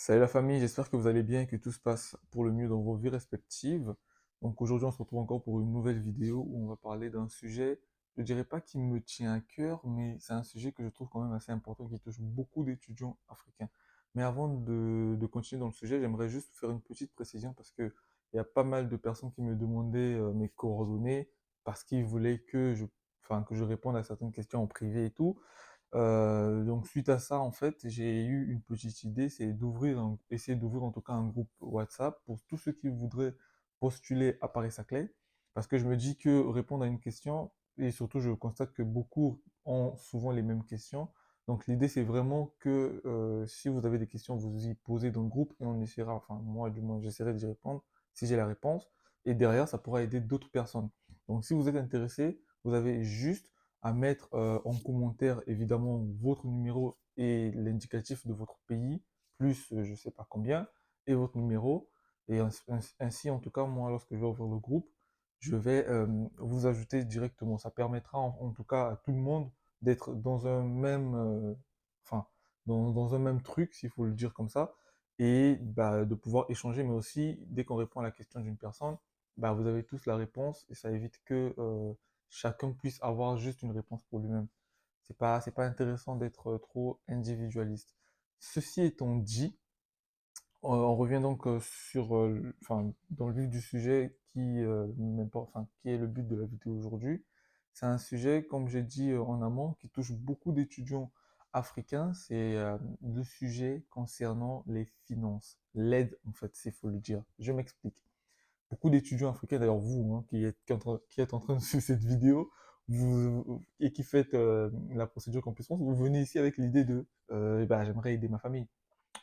Salut la famille, j'espère que vous allez bien et que tout se passe pour le mieux dans vos vies respectives. Donc aujourd'hui, on se retrouve encore pour une nouvelle vidéo où on va parler d'un sujet, je dirais pas qui me tient à cœur, mais c'est un sujet que je trouve quand même assez important qui touche beaucoup d'étudiants africains. Mais avant de continuer dans le sujet, j'aimerais juste faire une petite précision parce que il y a pas mal de personnes qui me demandaient mes coordonnées parce qu'ils voulaient que je réponde à certaines questions en privé et tout. Donc suite à ça, en fait, j'ai eu une petite idée, c'est essayer d'ouvrir en tout cas un groupe WhatsApp pour tous ceux qui voudraient postuler à Paris Saclay, parce que je me dis que répondre à une question, et surtout je constate que beaucoup ont souvent les mêmes questions. Donc l'idée c'est vraiment que si vous avez des questions, vous y posez dans le groupe et on essaiera, enfin moi du moins j'essaierai d'y répondre si j'ai la réponse, et derrière ça pourra aider d'autres personnes. Donc si vous êtes intéressé, vous avez juste à mettre en commentaire évidemment votre numéro et l'indicatif de votre pays, plus je sais pas combien, et votre numéro. Et ainsi, en tout cas, moi, lorsque je vais ouvrir le groupe, je vais vous ajouter directement. Ça permettra en tout cas à tout le monde d'être dans un même, enfin, dans un même truc, s'il faut le dire comme ça, et bah, de pouvoir échanger, mais aussi, dès qu'on répond à la question d'une personne, bah, vous avez tous la réponse et ça évite que chacun puisse avoir juste une réponse pour lui-même. C'est pas intéressant d'être trop individualiste. Ceci étant dit, on revient donc enfin, dans le vif du sujet qui est le but de la vidéo aujourd'hui. C'est un sujet, comme j'ai dit en amont, qui touche beaucoup d'étudiants africains. C'est le sujet concernant les finances, l'aide en fait, s'il faut le dire. Je m'explique. Beaucoup d'étudiants africains, d'ailleurs vous, hein, qui êtes en train de suivre cette vidéo, et qui faites la procédure compétence, vous venez ici avec l'idée de bah, j'aimerais aider ma famille.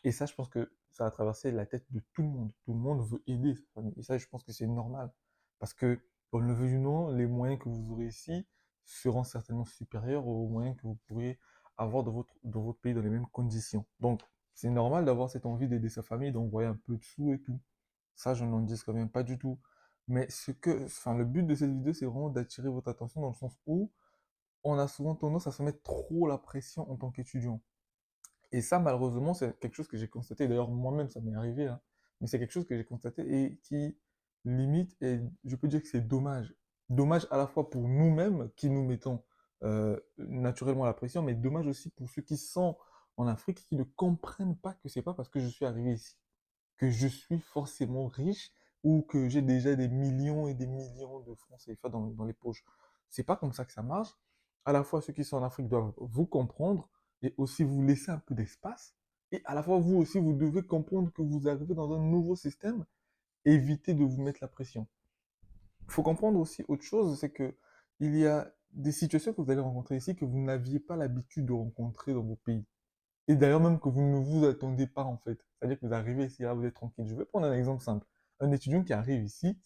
Et ça, je pense que ça a traversé la tête de tout le monde. Tout le monde veut aider sa famille. Et ça, je pense que c'est normal. Parce que, on le veut ou non, les moyens que vous aurez ici seront certainement supérieurs aux moyens que vous pourriez avoir dans votre pays dans les mêmes conditions. Donc, c'est normal d'avoir cette envie d'aider sa famille, d'envoyer un peu de sous et tout. Ça, je n'en dis quand même pas du tout. Mais enfin, le but de cette vidéo, c'est vraiment d'attirer votre attention dans le sens où on a souvent tendance à se mettre trop la pression en tant qu'étudiant. Et ça, malheureusement, c'est quelque chose que j'ai constaté. D'ailleurs, moi-même, ça m'est arrivé, hein. Mais c'est quelque chose que j'ai constaté et qui limite, et je peux dire que c'est dommage. Dommage à la fois pour nous-mêmes qui nous mettons naturellement la pression, mais dommage aussi pour ceux qui sont en Afrique qui ne comprennent pas que c'est pas parce que je suis arrivé ici que je suis forcément riche ou que j'ai déjà des millions et des millions de francs CFA dans les poches. C'est pas comme ça que ça marche. À la fois, ceux qui sont en Afrique doivent vous comprendre et aussi vous laisser un peu d'espace. Et à la fois, vous aussi, vous devez comprendre que vous arrivez dans un nouveau système. Évitez de vous mettre la pression. Il faut comprendre aussi autre chose, c'est que il y a des situations que vous allez rencontrer ici que vous n'aviez pas l'habitude de rencontrer dans vos pays. Et d'ailleurs, même que vous ne vous attendez pas, en fait. C'est-à-dire que vous arrivez ici, là, vous êtes tranquille. Je vais prendre un exemple simple. Un étudiant qui arrive ici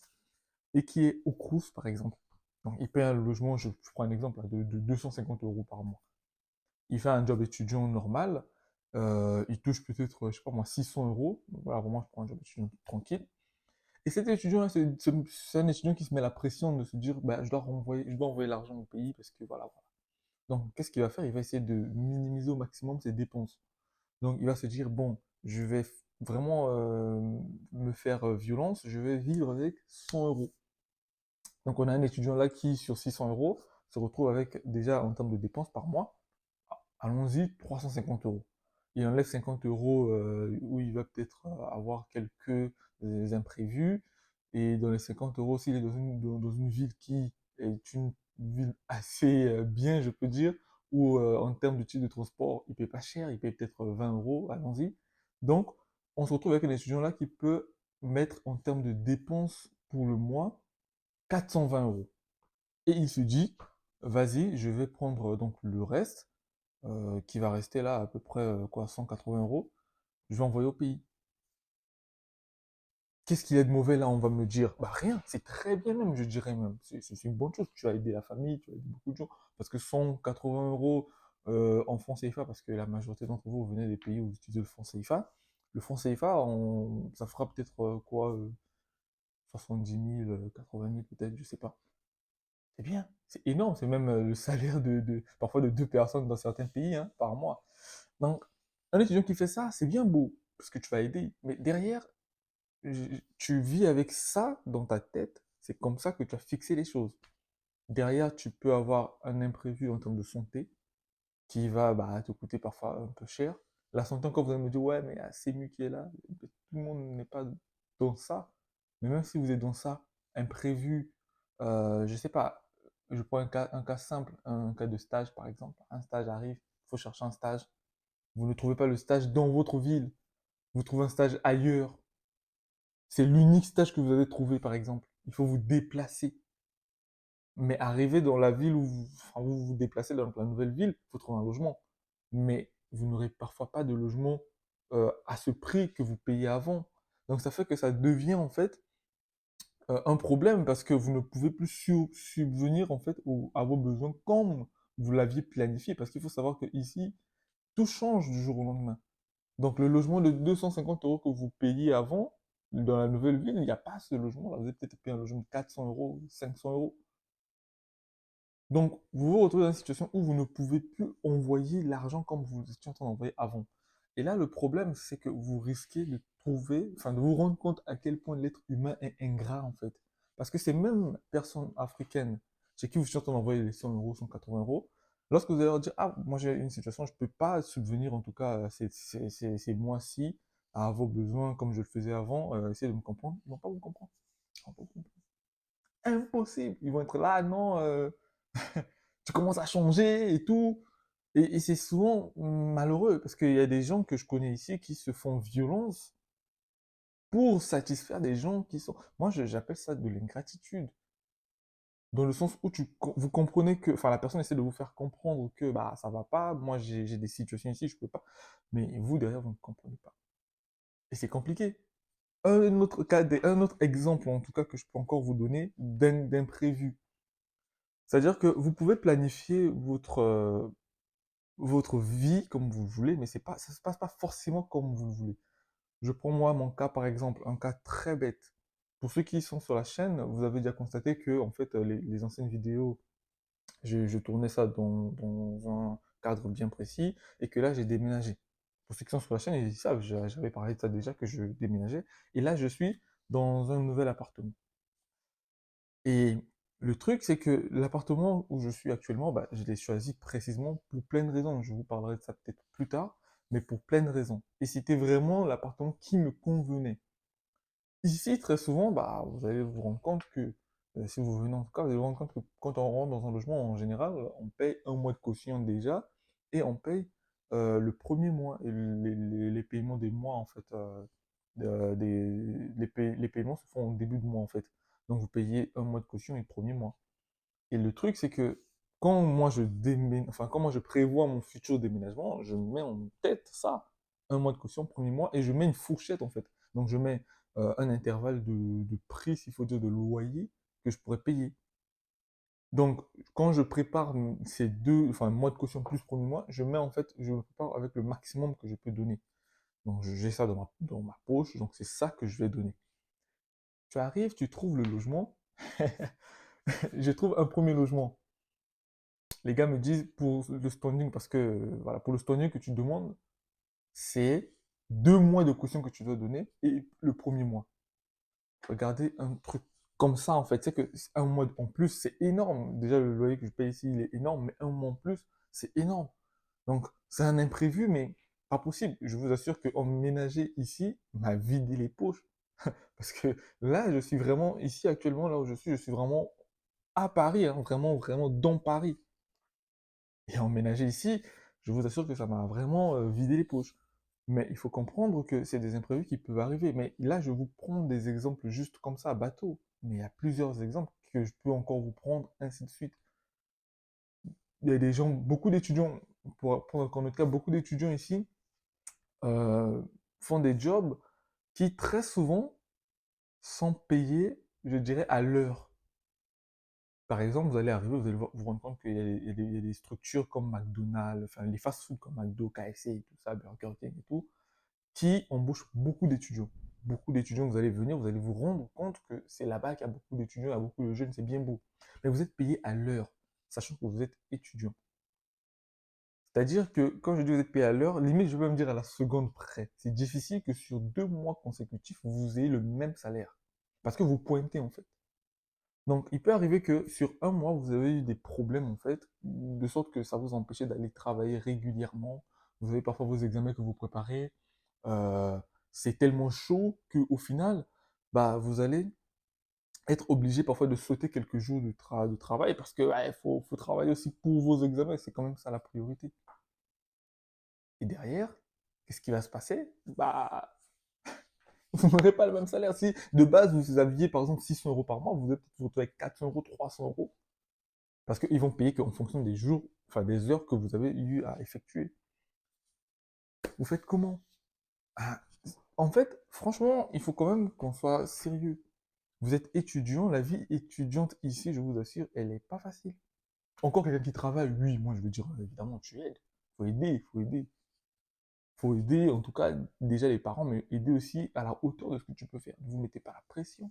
et qui est au Crous, par exemple. Donc, il paie un logement, je prends un exemple, là, de 250 euros par mois. Il fait un job étudiant normal. Il touche peut-être, je sais pas moi, 600 euros. Voilà, vraiment, je prends un job étudiant tranquille. Et cet étudiant-là, c'est un étudiant qui se met la pression de se dire, bah, je dois envoyer l'argent au pays parce que voilà, voilà. Donc, qu'est-ce qu'il va faire? Il va essayer de minimiser au maximum ses dépenses. Donc, il va se dire, bon, je vais vraiment me faire violence, je vais vivre avec 100 euros. Donc, on a un étudiant là qui, sur 600 euros, se retrouve avec déjà en termes de dépenses par mois, allons-y, 350 euros. Il enlève 50 euros où il va peut-être avoir quelques imprévus. Et dans les 50 euros, s'il est dans une ville qui est une ville assez bien, je peux dire, où en termes de type de transport, il paye pas cher, il paye peut-être 20 euros, allons-y. Donc, on se retrouve avec un étudiant là qui peut mettre en termes de dépenses pour le mois 420 euros. Et il se dit, vas-y, je vais prendre donc le reste qui va rester là à peu près quoi, 180 euros, je vais envoyer au pays. Qu'est-ce qu'il y a de mauvais là, on va me dire? Bah rien, c'est très bien même, je dirais même. C'est une bonne chose. Tu as aidé la famille, tu as aidé beaucoup de gens. Parce que 180 euros en francs CFA, parce que la majorité d'entre vous venez des pays où vous utilisez le franc CFA, le franc CFA, ça fera peut-être quoi, 70 000, 80 000 peut-être, je sais pas. C'est bien, c'est énorme, c'est même le salaire parfois de deux personnes dans certains pays hein, par mois. Donc, un étudiant qui fait ça, c'est bien beau. parce que tu vas aider. Mais derrière, tu vis avec ça dans ta tête. C'est comme ça que tu as fixé les choses. Derrière, tu peux avoir un imprévu en termes de santé qui va bah, te coûter parfois un peu cher. La santé, encore, vous allez me dire, ouais, mais il y a CMU qui est là. Tout le monde n'est pas dans ça. Mais même si vous êtes dans ça, imprévu, je sais pas, je prends un cas simple, un cas de stage par exemple. Un stage arrive, il faut chercher un stage. Vous ne trouvez pas le stage dans votre ville. Vous trouvez un stage ailleurs. C'est l'unique stage que vous avez trouvé par exemple. Il faut vous déplacer. Mais arriver dans la ville où vous vous déplacez dans la nouvelle ville, il faut trouver un logement. Mais vous n'aurez parfois pas de logement à ce prix que vous payez avant. Donc ça fait que ça devient en fait un problème parce que vous ne pouvez plus subvenir en fait à vos besoins comme vous l'aviez planifié. Parce qu'il faut savoir que ici, tout change du jour au lendemain. Donc le logement de 250 euros que vous payiez avant, dans la nouvelle ville, il n'y a pas ce logement-là. Vous avez peut-être payé un logement de 400 euros, 500 euros. Donc, vous vous retrouvez dans une situation où vous ne pouvez plus envoyer l'argent comme vous étiez en train d'envoyer avant. Et là, le problème, c'est que vous risquez de trouver, enfin, de vous rendre compte à quel point l'être humain est ingrat, en fait. Parce que ces mêmes personnes africaines chez qui vous êtes en train d'envoyer les 100 euros, 180 euros, lorsque vous allez leur dire, ah, moi j'ai une situation, je ne peux pas subvenir, en tout cas, ces mois-ci, à vos besoins comme je le faisais avant, essayez de me comprendre. Ils ne vont pas vous comprendre. Ils vont pas vous comprendre. Impossible. Ils vont être là, non, tu commences à changer et tout. Et c'est souvent malheureux parce qu'il y a des gens que je connais ici qui se font violence pour satisfaire des gens qui sont. Moi, j'appelle ça de l'ingratitude. Dans le sens où vous comprenez que, enfin, la personne essaie de vous faire comprendre que bah ça va pas, moi j'ai des situations ici, je peux pas. Mais vous derrière, vous ne comprenez pas. Et c'est compliqué. Un autre cas, un autre exemple en tout cas que je peux encore vous donner d'imprévu. C'est-à-dire que vous pouvez planifier votre vie comme vous le voulez, mais ça ne se passe pas forcément comme vous le voulez. Je prends moi mon cas par exemple, un cas très bête. Pour ceux qui sont sur la chaîne, vous avez déjà constaté que en fait les anciennes vidéos, je tournais ça dans un cadre bien précis et que là j'ai déménagé. Pour ceux qui sont sur la chaîne, ils savent, j'avais parlé de ça déjà que je déménageais. Et là je suis dans un nouvel appartement. Et le truc, c'est que l'appartement où je suis actuellement, bah, je l'ai choisi précisément pour plein de raisons. Je vous parlerai de ça peut-être plus tard, mais pour plein de raisons. Et c'était vraiment l'appartement qui me convenait. Ici, très souvent, bah, vous allez vous rendre compte que, si vous venez en tout cas, vous allez vous rendre compte que quand on rentre dans un logement, en général, on paye un mois de caution déjà, et on paye le premier mois, et les paiements des mois, en fait, les paiements se font au début de mois, en fait. Donc, vous payez un mois de caution et le premier mois. Et le truc, c'est que quand moi je prévois mon futur déménagement, je mets en tête ça, un mois de caution, premier mois, et je mets une fourchette en fait. Donc je mets un intervalle de prix, s'il faut dire, de loyer que je pourrais payer. Donc quand je prépare ces deux, enfin mois de caution plus premier mois, je me prépare avec le maximum que je peux donner. Donc j'ai ça dans ma poche, donc c'est ça que je vais donner. Tu arrives, tu trouves le logement, je trouve un premier logement. Les gars me disent pour le standing, parce que voilà, pour le standing que tu demandes, c'est 2 mois de caution que tu dois donner et le premier mois. Regardez un truc comme ça en fait, c'est que un mois en plus, c'est énorme. Déjà, le loyer que je paye ici, il est énorme, mais un mois en plus, c'est énorme. Donc, c'est un imprévu, mais pas possible. Je vous assure qu'emménager ici m'a vidé les poches. Parce que là, je suis vraiment, ici actuellement, là où je suis vraiment à Paris, hein, vraiment, vraiment dans Paris. Et emménager ici, je vous assure que ça m'a vraiment vidé les poches. Mais il faut comprendre que c'est des imprévus qui peuvent arriver. Mais là, je vous prends des exemples juste comme ça, à bateau. Mais il y a plusieurs exemples que je peux encore vous prendre, ainsi de suite. Il y a des gens, beaucoup d'étudiants, pour prendre encore notre cas, beaucoup d'étudiants ici euh, font des jobs qui très souvent sont payés, je dirais, à l'heure. Par exemple, vous allez arriver, vous allez vous rendre compte qu'il y a, il y a des structures comme McDonald's, enfin les fast-food comme McDo, KFC et tout ça, Burger King et tout, qui embauchent beaucoup d'étudiants. Beaucoup d'étudiants, vous allez venir, vous allez vous rendre compte que c'est là-bas qu'il y a beaucoup d'étudiants, il y a beaucoup de jeunes, c'est bien beau. Mais vous êtes payé à l'heure, sachant que vous êtes étudiant. C'est-à-dire que quand je dis vous êtes payé à l'heure, limite, je peux même dire à la seconde près. C'est difficile que sur 2 mois consécutifs, vous ayez le même salaire. Parce que vous pointez, en fait. Donc, il peut arriver que sur un mois, vous avez eu des problèmes, en fait, de sorte que ça vous empêchait d'aller travailler régulièrement. Vous avez parfois vos examens que vous préparez. Euh, c'est tellement chaud qu'au final, bah, vous allez être obligé parfois de sauter quelques jours de travail parce que ouais, faut travailler aussi pour vos examens. C'est quand même ça la priorité. Et derrière, qu'est-ce qui va se passer? Bah, vous n'aurez pas le même salaire. Si de base vous aviez par exemple 600 euros par mois, vous allez peut-être vous retrouver avec 400 euros, 300 euros. Parce qu'ils vont payer qu'en fonction des jours, enfin des heures que vous avez eu à effectuer. Vous faites comment? Ah, en fait, franchement, il faut quand même qu'on soit sérieux. Vous êtes étudiant, la vie étudiante ici, je vous assure, elle n'est pas facile. Encore quelqu'un qui travaille, oui, moi je veux dire, évidemment, tu aides. Faut aider, faut aider. Faut aider, en tout cas, déjà les parents, mais aider aussi à la hauteur de ce que tu peux faire. Ne vous mettez pas la pression.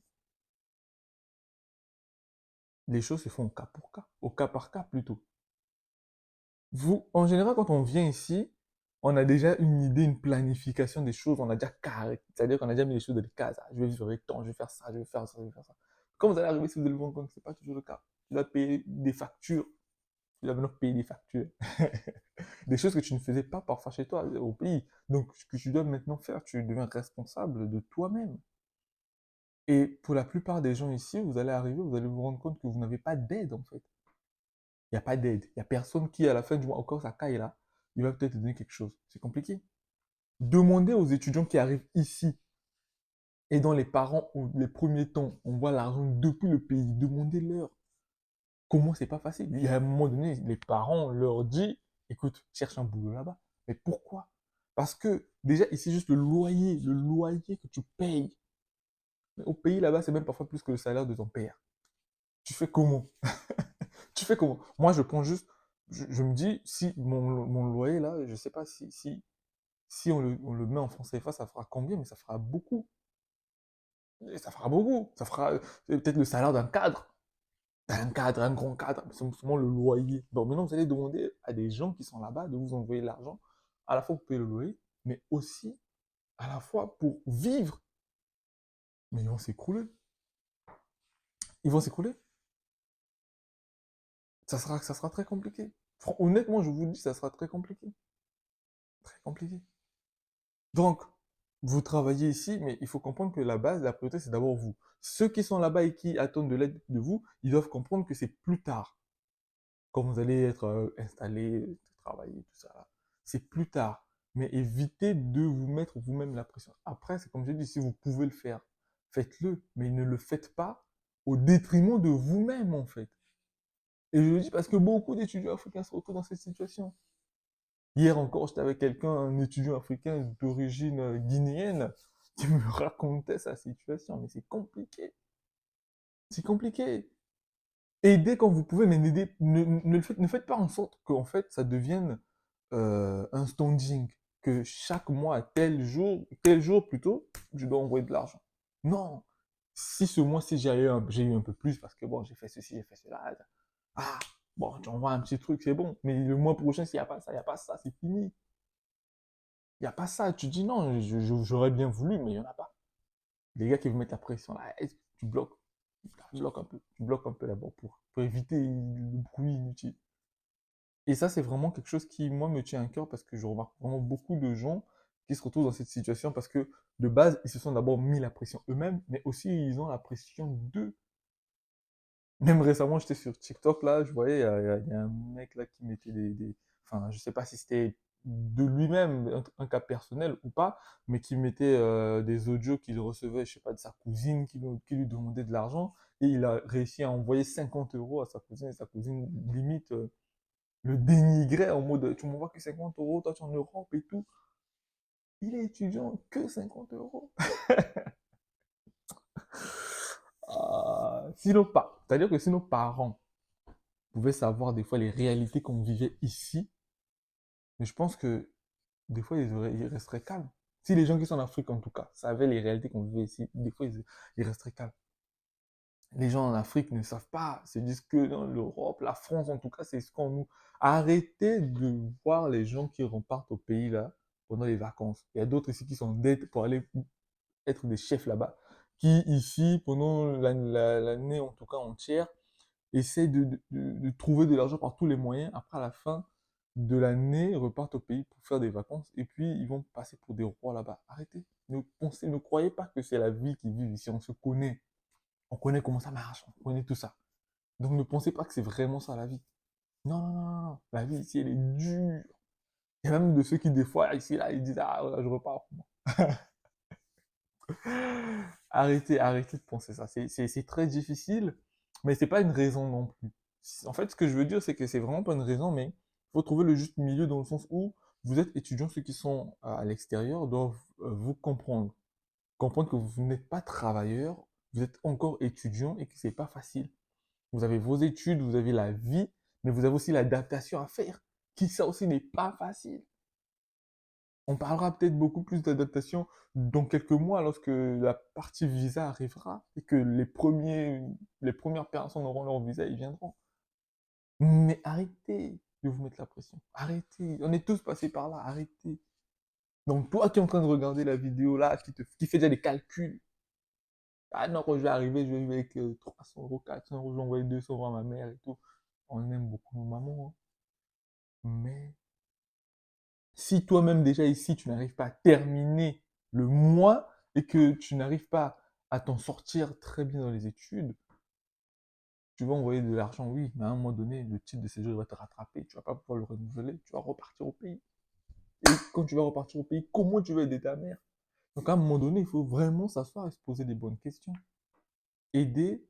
Les choses se font au cas par cas plutôt. Vous, en général, quand on vient ici, on a déjà une idée, une planification des choses, on a déjà carré. C'est-à-dire qu'on a déjà mis les choses dans les cases. Ah, je vais vivre avec temps, je vais faire ça, je vais faire ça, je vais faire ça. Quand vous allez arriver, si vous allez vous rendre compte que ce n'est pas toujours le cas, tu dois payer des factures, tu dois maintenant payer des factures. Des choses que tu ne faisais pas parfois chez toi, au pays. Donc, ce que tu dois maintenant faire, tu deviens responsable de toi-même. Et pour la plupart des gens ici, vous allez arriver, vous allez vous rendre compte que vous n'avez pas d'aide en fait. Il n'y a pas d'aide. Il n'y a personne qui, à la fin du mois, encore sa caille là, il va peut-être te donner quelque chose. C'est compliqué. Demandez aux étudiants qui arrivent ici et dont les parents, les premiers temps, on voit l'argent depuis le pays. Demandez-leur comment c'est pas facile. Il y a un moment donné, les parents leur disent, écoute, cherche un boulot là-bas. Mais pourquoi? Parce que déjà, ici, juste le loyer que tu payes. Mais au pays là-bas, c'est même parfois plus que le salaire de ton père. Tu fais comment? Tu fais comment? Moi, je prends juste, je me dis, si mon loyer là, je sais pas si on le met en francs CFA, ça fera combien? Mais ça fera beaucoup. Et ça fera beaucoup. Ça fera peut-être le salaire d'un cadre. D'un cadre, un grand cadre. C'est seulement le loyer. Donc maintenant, vous allez demander à des gens qui sont là-bas de vous envoyer l'argent, à la fois pour payer le loyer, mais aussi à la fois pour vivre. Mais ils vont s'écrouler. Ils vont s'écrouler. Ça sera très compliqué. Honnêtement, je vous le dis, ça sera très compliqué. Très compliqué. Donc, vous travaillez ici, mais il faut comprendre que la base, la priorité, c'est d'abord vous. Ceux qui sont là-bas et qui attendent de l'aide de vous, ils doivent comprendre que c'est plus tard, quand vous allez être installé, travailler, tout ça. C'est plus tard. Mais évitez de vous mettre vous-même la pression. Après, c'est comme je dis, si vous pouvez le faire, faites-le, mais ne le faites pas au détriment de vous-même, en fait. Et je le dis parce que beaucoup d'étudiants africains se retrouvent dans cette situation. Hier encore, j'étais avec quelqu'un, un étudiant africain d'origine guinéenne, qui me racontait sa situation. Mais c'est compliqué. C'est compliqué. Aidez quand vous pouvez, mais ne faites pas en sorte qu'en fait, ça devienne un standing. Que chaque mois, tel jour plutôt, je dois envoyer de l'argent. Non. Si ce mois-ci, j'ai eu un peu plus parce que bon, j'ai fait ceci, j'ai fait cela. Ah, bon, tu envoies un petit truc, c'est bon. Mais le mois prochain, s'il n'y a pas ça, il n'y a pas ça, c'est fini. Il n'y a pas ça. Tu dis non, j'aurais bien voulu, mais il n'y en a pas. Les gars qui vous mettent la pression là, tu bloques. Tu bloques un peu. Tu bloques un peu d'abord pour éviter le bruit inutile. Et ça, c'est vraiment quelque chose qui, moi, me tient à cœur parce que je remarque vraiment beaucoup de gens qui se retrouvent dans cette situation parce que de base, ils se sont d'abord mis la pression eux-mêmes, mais aussi ils ont la pression d'eux. Même récemment, j'étais sur TikTok, là, je voyais, il y a un mec là qui mettait enfin, je sais pas si c'était de lui-même, un cas personnel ou pas, mais qui mettait des audios qu'il recevait, je sais pas, de sa cousine qui lui demandait de l'argent, et il a réussi à envoyer 50 euros à sa cousine, et sa cousine, limite, le dénigrait en mode, tu m'envoies que 50 euros, toi tu es en Europe et tout. Il est étudiant, que 50 euros. Sinon pas. C'est-à-dire que si nos parents pouvaient savoir des fois les réalités qu'on vivait ici, mais je pense que des fois ils resteraient calmes. Si les gens qui sont en Afrique en tout cas savaient les réalités qu'on vivait ici, des fois ils resteraient calmes. Les gens en Afrique ne savent pas. Ils se disent que dans l'Europe, la France en tout cas, c'est ce qu'on nous... Arrêtez de voir les gens qui repartent au pays là pendant les vacances. Il y a d'autres ici qui sont dettes pour aller être des chefs là-bas, qui ici, pendant l'année en tout cas entière, essaient de trouver de l'argent par tous les moyens. Après, à la fin de l'année, ils repartent au pays pour faire des vacances et puis ils vont passer pour des rois là-bas. Arrêtez. Ne croyez pas que c'est la vie qu'ils vivent ici. On se connaît. On connaît comment ça marche. On connaît tout ça. Donc ne pensez pas que c'est vraiment ça la vie. Non, non, non, non. La vie ici, elle est dure. Il y a même de ceux qui, des fois, ici, là, ils disent, ah, voilà, je repars. Arrêtez, arrêtez de penser ça. C'est très difficile, mais c'est pas une raison non plus. En fait, ce que je veux dire, c'est que c'est vraiment pas une raison, mais il faut trouver le juste milieu dans le sens où vous êtes étudiants, ceux qui sont à l'extérieur doivent vous comprendre. Comprendre que vous n'êtes pas travailleur, vous êtes encore étudiant et que c'est pas facile. Vous avez vos études, vous avez la vie, mais vous avez aussi l'adaptation à faire, qui ça aussi n'est pas facile. On parlera peut-être beaucoup plus d'adaptation dans quelques mois lorsque la partie visa arrivera et que les premières personnes auront leur visa, ils viendront. Mais arrêtez de vous mettre la pression. Arrêtez. On est tous passés par là. Arrêtez. Donc toi qui es en train de regarder la vidéo là, qui fait déjà des calculs. Ah non, quand je vais arriver, je vais vivre avec 300 euros, 400 euros, je vais envoyer 200 euros à ma mère et tout. On aime beaucoup nos mamans, hein. Mais si toi-même déjà ici, tu n'arrives pas à terminer le mois et que tu n'arrives pas à t'en sortir très bien dans les études, tu vas envoyer de l'argent, oui, mais à un moment donné, le titre de séjour va te rattraper, tu vas pas pouvoir le renouveler, tu vas repartir au pays. Et quand tu vas repartir au pays, comment tu vas aider ta mère? Donc à un moment donné, il faut vraiment s'asseoir et se poser des bonnes questions. Aider,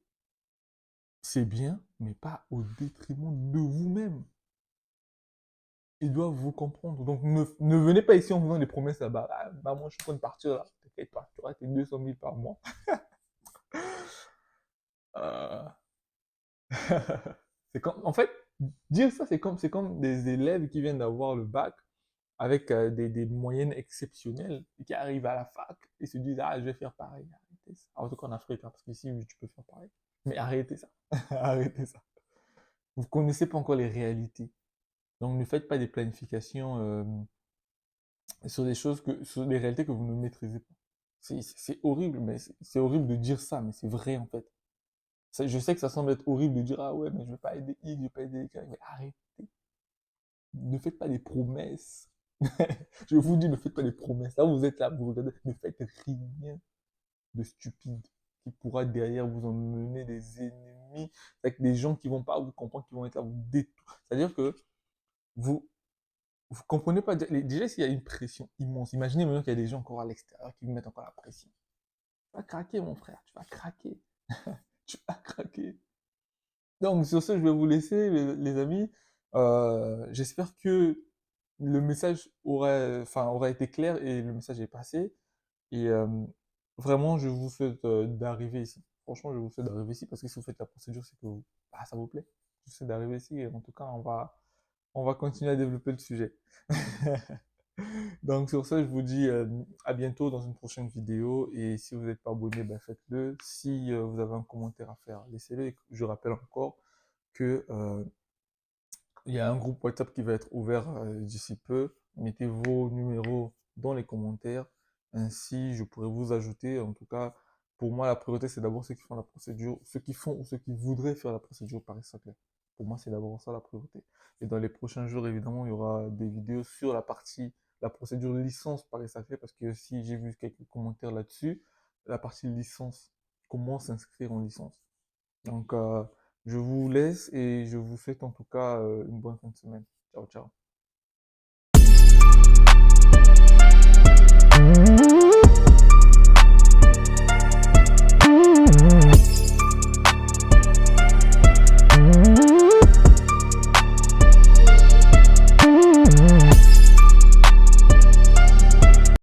c'est bien, mais pas au détriment de vous-même. Ils doivent vous comprendre. Donc ne venez pas ici en faisant des promesses là-bas. Ah, bah, moi, je suis en train de partir là. T'inquiète pas, tu auras tes 200 000 par mois. Euh, c'est comme, en fait, dire ça, c'est comme des élèves qui viennent d'avoir le bac avec des moyennes exceptionnelles et qui arrivent à la fac et se disent, ah, je vais faire pareil. Arrêtez ça. En tout cas en Afrique, hein, parce qu'ici, oui, tu peux faire pareil. Mais arrêtez ça. Arrêtez ça. Vous ne connaissez pas encore les réalités. Donc ne faites pas des planifications sur des choses sur des réalités que vous ne maîtrisez pas. C'est horrible, mais c'est horrible de dire ça, mais c'est vrai en fait. Je sais que ça semble être horrible de dire ah ouais, mais je vais pas aider X, je vais pas aider Y, mais arrêtez. Ne faites pas des promesses. Je vous dis, ne faites pas des promesses. Là, vous êtes là, vous regardez, ne faites rien de stupide qui pourra derrière vous emmener des ennemis, avec des gens qui vont pas vous comprendre, qui vont être là, vous détruire. C'est-à-dire que vous, vous comprenez pas, déjà s'il y a une pression immense, imaginez maintenant qu'il y a des gens encore à l'extérieur qui vous mettent encore la pression. Tu vas craquer, mon frère, tu vas craquer. Tu vas craquer. Donc, sur ce, je vais vous laisser, les amis. J'espère que le message aurait été clair et le message est passé. Et vraiment, je vous souhaite d'arriver ici. Franchement, je vous souhaite d'arriver ici parce que si vous faites la procédure, c'est que bah, ça vous plaît. Je vous souhaite d'arriver ici et en tout cas, on va continuer à développer le sujet. Donc sur ce, je vous dis à bientôt dans une prochaine vidéo. Et si vous n'êtes pas abonné, ben faites-le. Si vous avez un commentaire à faire, laissez-le. Et je rappelle encore que il y a un groupe WhatsApp qui va être ouvert d'ici peu. Mettez vos numéros dans les commentaires. Ainsi, je pourrai vous ajouter. En tout cas, pour moi, la priorité, c'est d'abord ceux qui font la procédure, ceux qui font ou ceux qui voudraient faire la procédure Paris Saclay. Pour moi, c'est d'abord ça la priorité. Et dans les prochains jours, évidemment, il y aura des vidéos sur la procédure licence Paris Saclay, parce que si j'ai vu quelques commentaires là-dessus, la partie licence, comment s'inscrire en licence. Donc, je vous laisse et je vous souhaite en tout cas une bonne fin de semaine. Ciao, ciao.